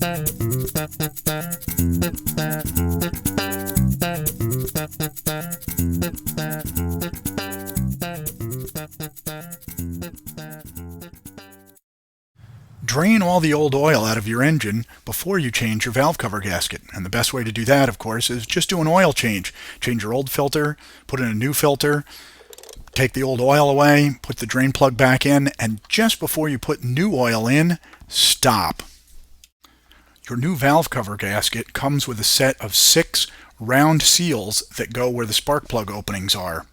Drain all the old oil out of your engine before you change your valve cover gasket. And the best way to do that, of course, is just do an oil change. Change your old filter, put in a new filter, take the old oil away, put the drain plug back in, and just before you put new oil in, stop. Your new valve cover gasket comes with a set of 6 round seals that go where the spark plug openings are.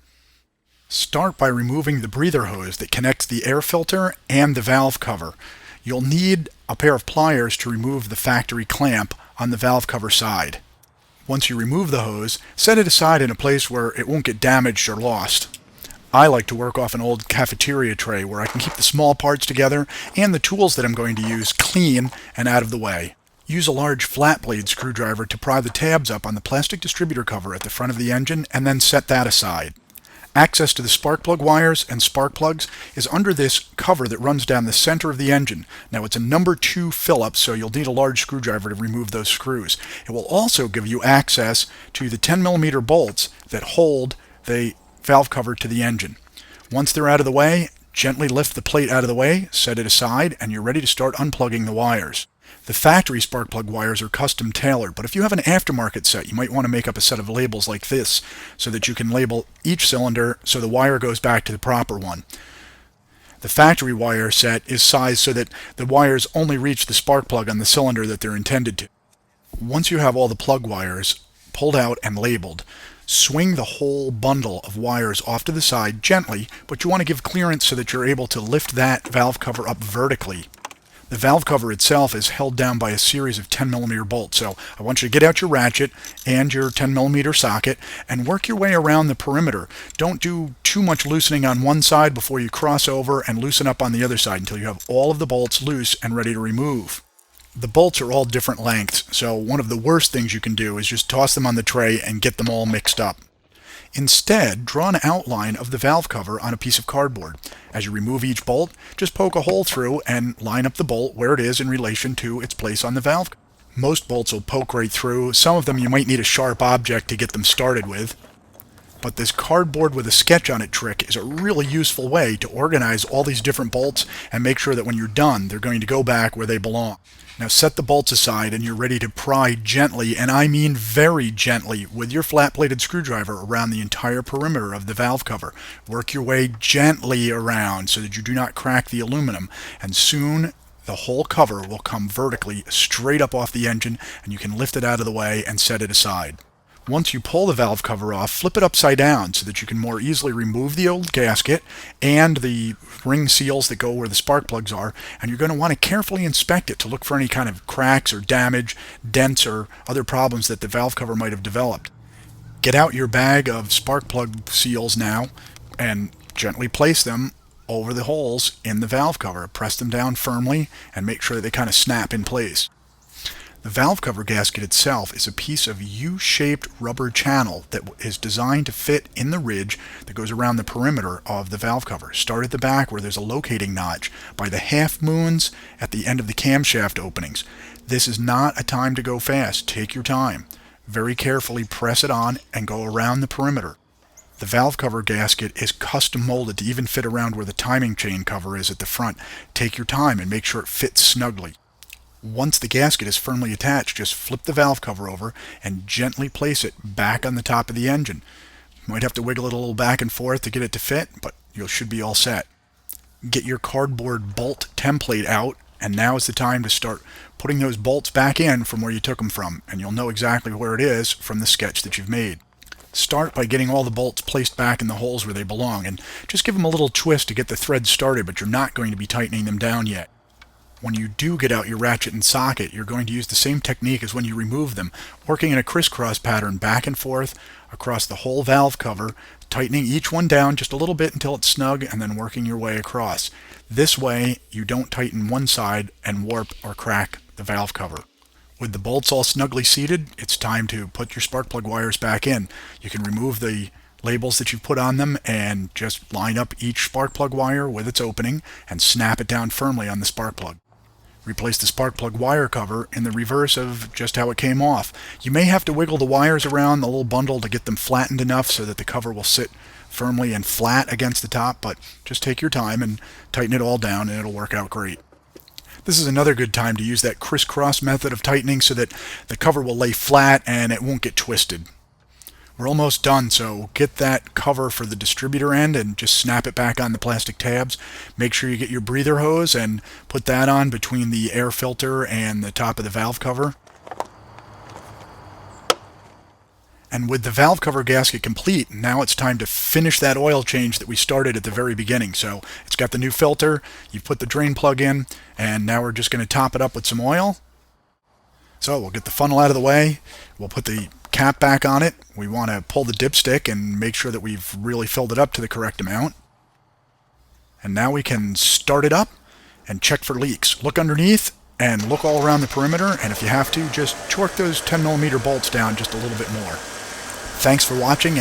Start by removing the breather hose that connects the air filter and the valve cover. You'll need a pair of pliers to remove the factory clamp on the valve cover side. Once you remove the hose, set it aside in a place where it won't get damaged or lost. I like to work off an old cafeteria tray where I can keep the small parts together and the tools that I'm going to use clean and out of the way. Use a large flat blade screwdriver to pry the tabs up on the plastic distributor cover at the front of the engine and then set that aside. Access to the spark plug wires and spark plugs is under this cover that runs down the center of the engine. Now it's a number 2 Phillips, so you'll need a large screwdriver to remove those screws. It will also give you access to the 10mm bolts that hold the valve cover to the engine. Once they're out of the way, gently lift the plate out of the way, set it aside, and you're ready to start unplugging the wires. The factory spark plug wires are custom tailored, but if you have an aftermarket set, you might want to make up a set of labels like this so that you can label each cylinder so the wire goes back to the proper one. The factory wire set is sized so that the wires only reach the spark plug on the cylinder that they're intended to. Once you have all the plug wires pulled out and labeled, swing the whole bundle of wires off to the side gently, but you want to give clearance so that you're able to lift that valve cover up vertically. The valve cover itself is held down by a series of 10mm bolts, so I want you to get out your ratchet and your 10mm socket and work your way around the perimeter. Don't do too much loosening on one side before you cross over and loosen up on the other side until you have all of the bolts loose and ready to remove. The bolts are all different lengths, so one of the worst things you can do is just toss them on the tray and get them all mixed up. Instead, draw an outline of the valve cover on a piece of cardboard. As you remove each bolt, just poke a hole through and line up the bolt where it is in relation to its place on the valve. Most bolts will poke right through. Some of them you might need a sharp object to get them started with. But this cardboard with a sketch on it trick is a really useful way to organize all these different bolts and make sure that when you're done, they're going to go back where they belong. Now set the bolts aside and you're ready to pry gently, and I mean very gently, with your flat-bladed screwdriver around the entire perimeter of the valve cover. Work your way gently around so that you do not crack the aluminum, and soon the whole cover will come vertically straight up off the engine and you can lift it out of the way and set it aside. Once you pull the valve cover off, flip it upside down so that you can more easily remove the old gasket and the ring seals that go where the spark plugs are, and you're going to want to carefully inspect it to look for any kind of cracks or damage, dents, or other problems that the valve cover might have developed. Get out your bag of spark plug seals now and gently place them over the holes in the valve cover. Press them down firmly and make sure that they kind of snap in place. The valve cover gasket itself is a piece of U-shaped rubber channel that is designed to fit in the ridge that goes around the perimeter of the valve cover. Start at the back where there's a locating notch by the half moons at the end of the camshaft openings. This is not a time to go fast. Take your time. Very carefully press it on and go around the perimeter. The valve cover gasket is custom molded to even fit around where the timing chain cover is at the front. Take your time and make sure it fits snugly. Once the gasket is firmly attached, just flip the valve cover over and gently place it back on the top of the engine. You might have to wiggle it a little back and forth to get it to fit, but you should be all set. Get your cardboard bolt template out, and now is the time to start putting those bolts back in from where you took them from, and you'll know exactly where it is from the sketch that you've made. Start by getting all the bolts placed back in the holes where they belong, and just give them a little twist to get the threads started, but you're not going to be tightening them down yet. When you do get out your ratchet and socket, you're going to use the same technique as when you remove them, working in a crisscross pattern back and forth across the whole valve cover, tightening each one down just a little bit until it's snug, and then working your way across. This way, you don't tighten one side and warp or crack the valve cover. With the bolts all snugly seated, it's time to put your spark plug wires back in. You can remove the labels that you've put on them and just line up each spark plug wire with its opening and snap it down firmly on the spark plug. Replace the spark plug wire cover in the reverse of just how it came off. You may have to wiggle the wires around the little bundle to get them flattened enough so that the cover will sit firmly and flat against the top, but just take your time and tighten it all down and it'll work out great. This is another good time to use that crisscross method of tightening so that the cover will lay flat and it won't get twisted. We're almost done, so get that cover for the distributor end and just snap it back on the plastic tabs. Make sure you get your breather hose and put that on between the air filter and the top of the valve cover. And with the valve cover gasket complete, now it's time to finish that oil change that we started at the very beginning. So it's got the new filter, you've put the drain plug in, and now we're just going to top it up with some oil. So we'll get the funnel out of the way, we'll put the cap back on it. We want to pull the dipstick and make sure that we've really filled it up to the correct amount. And now we can start it up and check for leaks. Look underneath and look all around the perimeter, and if you have to, just torque those 10mm bolts down just a little bit more. Thanks for watching.